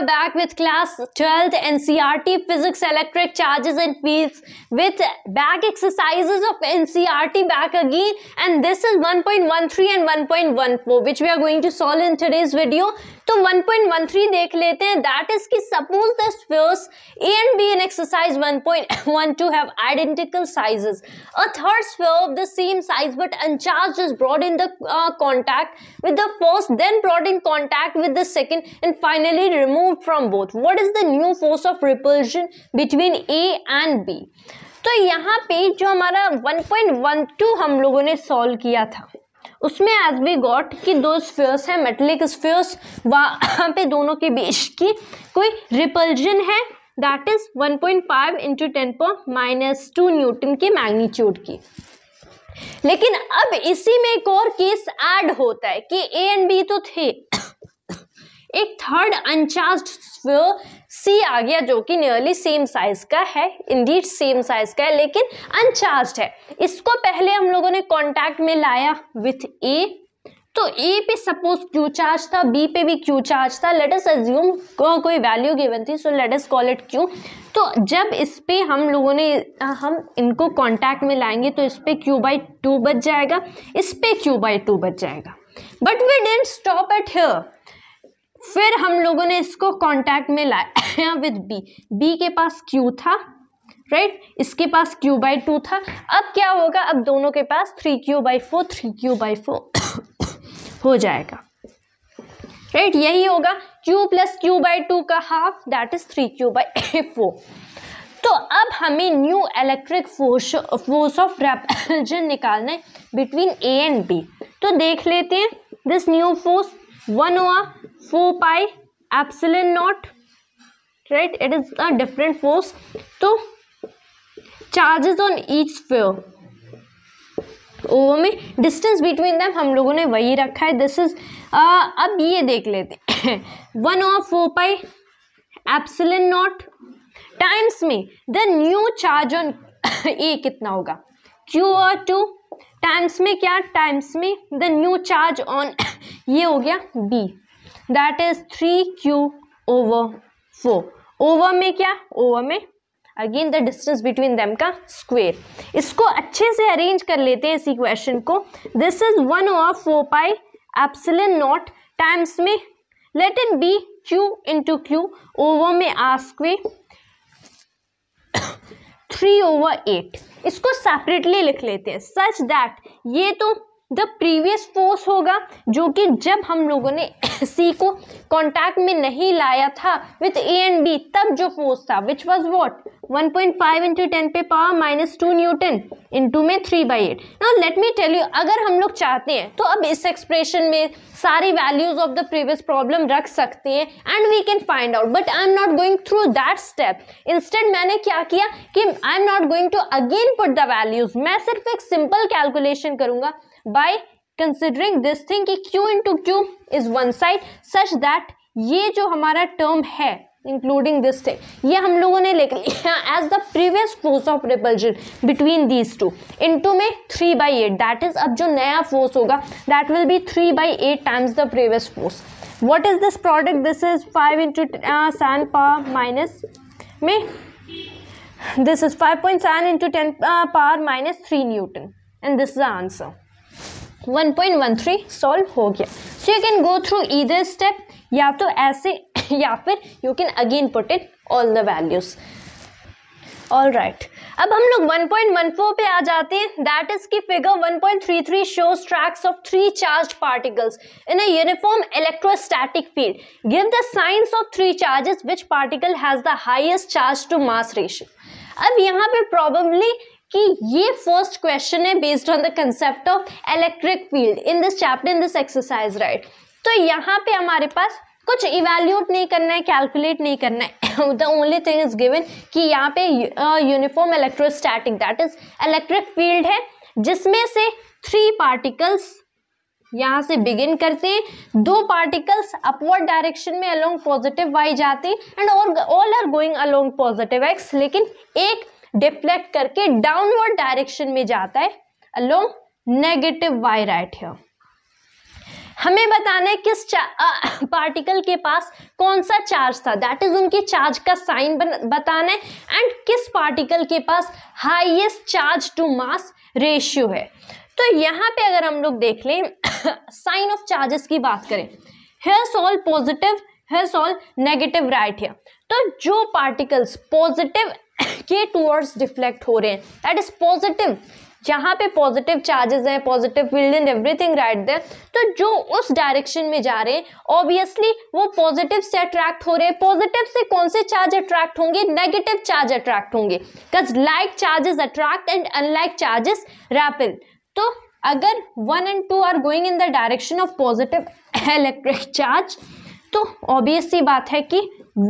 back with class 12th NCERT Physics, Electric Charges and Fields with back exercises of NCERT back again, and this is 1.13 and 1.14 which we are going to solve in today's video. तो 1.13 देख लेते हैं. That is कि suppose the spheres A and B in exercise 1.12 have identical sizes. A third sphere of the same size but uncharged is brought in the contact with the first, then brought in contact with the second, and finally removed from both. What is the new force of repulsion between A and B? तो यहाँ पे जो हमारा 1.12 हम लोगों ने solve किया था उसमें एज वी गॉट कि दो स्फीयर्स हैं, मेटेलिक स्फीयर्स, वहाँ पे दोनों के बीच की कोई रिपल्जन है दैट इज 1.5 इंटू 10⁻² न्यूटन के मैग्नीट्यूड की. लेकिन अब इसी में एक और केस ऐड होता है कि ए एंड बी तो थे, एक थर्ड अनचार्ज्ड स्फीयर सी आ गया जो कि नियरली सेम साइज का है, इंडीड सेम साइज का है लेकिन अनचार्ज्ड है. इसको पहले हम लोगों ने कांटेक्ट में लाया विथ ए, तो ए पे सपोज क्यू चार्ज था, बी पे भी क्यू चार्ज था. लेट अस अज्यूम कोई वैल्यू गिवन थी, so let us call it Q. तो जब इस पे हम लोगों ने हम इनको कांटेक्ट में लाएंगे तो इस पे q/2 बच जाएगा, इस पे q/2 बच जाएगा. But we didn't stop at here. फिर हम लोगों ने इसको कांटेक्ट में लाया विद बी. बी के पास q था, राइट, इसके पास q/2 था. अब क्या होगा, अब दोनों के पास 3q/4 3q/4 हो जाएगा, राइट. यही होगा q प्लस q/2 का हाफ दैट इज 3q/4. तो अब हमें न्यू इलेक्ट्रिक फोर्स ऑफ रेपल्जन निकालना है बिटवीन ए एंड बी. तो देख लेते हैं. This new force 1/4 epsilon naught, right, it is a different force. तो charges on each sphere over में डिस्टेंस बिटवीन दैम हम लोगों ने वही रखा है. दिस इज अब ये देख लेते हैं 1/4 epsilon naught टाइम्स में द न्यू चार्ज ऑन ए कितना होगा, q/2 टाइम्स में क्या, टाइम्स में द न्यू चार्ज ऑन ये हो गया b that is 3q/4. Over में क्या, ओवर में again the distance between them का स्क्वायर. इसको अच्छे से अरेंज कर लेते हैं इस इक्वेशन को. This is 1/4 epsilon naught times में let it be q into Q, over में r² 3/8. इसको सेपरेटली लिख लेते हैं सच दैट ये तो द प्रीवियस फोर्स होगा जो कि जब हम लोगों ने सी को कांटेक्ट में नहीं लाया था विथ ए एंड बी तब जो फोर्स था which was what 1.5 into 10⁻² newton into में 3/8. Now let me tell you, अगर हम लोग चाहते हैं तो अब इस एक्सप्रेशन में सारी values of the previous problem रख सकते हैं and we can find out, but I am not going through that step. Instead मैंने क्या किया कि I am not going to again put the values. मैं सिर्फ एक सिंपल कैलकुलेशन करूंगा by considering this thing कि q into q is one side such that ये जो हमारा टर्म है including this thing ये हम लोगों ने लिख लिया as the previous force of repulsion between these two into में 3/8. that is अब जो नया force होगा that will be 3/8 times the previous force. what is this product, this is 5 into sin power minus में this is 5.7 into 10 power minus 3 Newton and this is the answer. 1.13 solve हो गया. So you can go through either step, या तो ऐसे या फिर you can again put in all the values. All right, अब हम लोग 1.14 पे आ जाते हैं. That is key figure 1.33 shows tracks of 3 charged particles in a uniform electrostatic field. Give the signs of 3 charges which particle has the highest charge to mass ratio. अब यहाँ पे प्रोबेबली कि ये फर्स्ट क्वेश्चन है based on the concept of electric field in this chapter in this exercise, right. तो यहाँ पे हमारे पास कुछ इवैल्यूएट नहीं करना है, कैलकुलेट नहीं करना है. The only thing is given कि यहाँ पे uniform electrostatic that is electric field है जिसमें से 3 पार्टिकल्स यहाँ से बिगिन करते हैं. 2 पार्टिकल्स अपवर्ड डायरेक्शन में अलोंग पॉजिटिव y जाते हैं and all are going along positive x, लेकिन एक डिफ्लेक्ट करके डाउनवर्ड डायरेक्शन में जाता है along negative y right here. हमें बताना है किस पार्टिकल के पास कौन सा चार्ज था, दैट इज उनके चार्ज का साइन बताना है, एंड किस पार्टिकल के पास highest charge to mass ratio है। तो यहाँ पे अगर हम लोग देख लें साइन ऑफ चार्जेस की बात करें, here's all positive, here's all negative right here। तो जो पार्टिकल्स पॉजिटिव के टूवर्ड्स डिफ्लेक्ट हो रहे हैं, दैट इज पॉजिटिव, जहां पे पॉजिटिव चार्जेस हैं, positive field and everything right there, तो जो उस डायरेक्शन में जा रहे हैं ऑब्वियसली वो पॉजिटिव से अट्रैक्ट हो रहे हैं। पॉजिटिव से कौन से चार्ज अट्रैक्ट होंगे? नेगेटिव चार्ज अट्रैक्ट होंगे, because like charges attract and unlike charges repel. तो अगर 1 and 2 are going in the direction of positive electric charge, तो ऑब्वियस सी बात है कि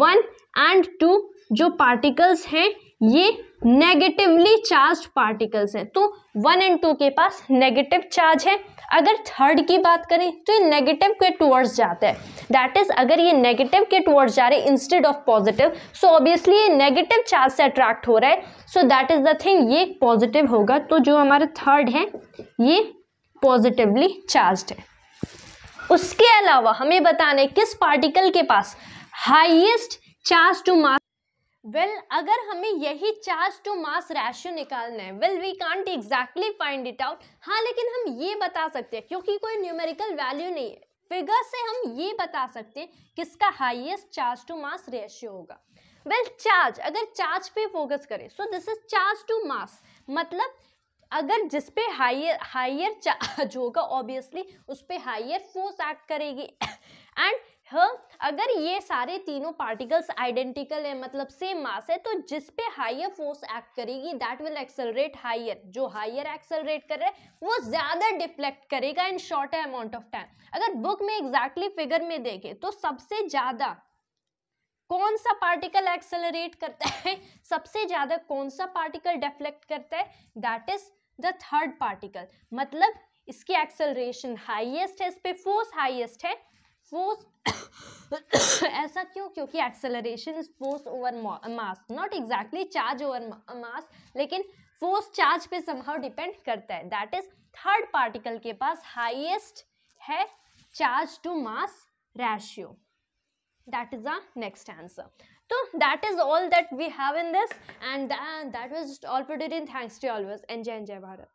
1 and 2 जो पार्टिकल्स हैं ये नेगेटिवली चार्ज पार्टिकल्स हैं, तो 1 and 2 के पास नेगेटिव चार्ज है। अगर थर्ड की बात करें तो ये नेगेटिव के टुवर्ड्स जाता है, दैट इज अगर ये नेगेटिव के टुवर्ड्स जा रहे हैं instead of positive, so obviously ये नेगेटिव चार्ज से अट्रैक्ट हो रहा है, so that is the thing, ये पॉजिटिव होगा। तो जो हमारा थर्ड है ये पॉजिटिवली चार्ज्ड है। उसके अलावा हमें बताना है किस पार्टिकल के पास हाईएस्ट चार्ज टू मास। अगर हमें यही चार्ज टू मास रेशियो निकालना है, we can't exactly find it out, हाँ लेकिन हम ये बता सकते हैं क्योंकि कोई न्यूमेरिकल वैल्यू नहीं है, फिगर से हम ये बता सकते हैं किसका highest charge to mass ratio होगा। चार्ज, अगर चार्ज पे फोकस करें, so this is charge to mass, मतलब अगर जिस पे हायर चार्ज होगा ऑब्वियसली उस पे हायर फोर्स एक्ट करेगी, एंड अगर ये सारे तीनों पार्टिकल्स आइडेंटिकल है मतलब सेम मास है, तो जिस पे हायर फोर्स एक्ट करेगी दैट विल एक्सेलरेट हायर, जो हायर एक्सेलरेट कर रहा है वो ज्यादा डिफ्लेक्ट करेगा इन शॉर्टर अमाउंट ऑफ टाइम। अगर बुक में एग्जैक्टली फिगर में देखें तो सबसे ज्यादा कौन सा पार्टिकल एक्सेलरेट करता है, सबसे ज्यादा कौन सा पार्टिकल डिफ्लेक्ट करता है, that is the third particle, मतलब इसकी एक्सेलरेशन हाईएस्ट है, इस पे फोर्स हाईएस्ट है, फोर्स ऐसा क्यों? क्योंकि acceleration is force over mass, not exactly charge over mass, लेकिन फोर्स चार्ज पे समहाउ डिपेंड करता है, दैट इज थर्ड पार्टिकल के पास हाईएस्ट है charge to mass ratio. That is our next answer. So that is all that we have in this, and that was all for today. Thanks to you always. Enjoy Bharat.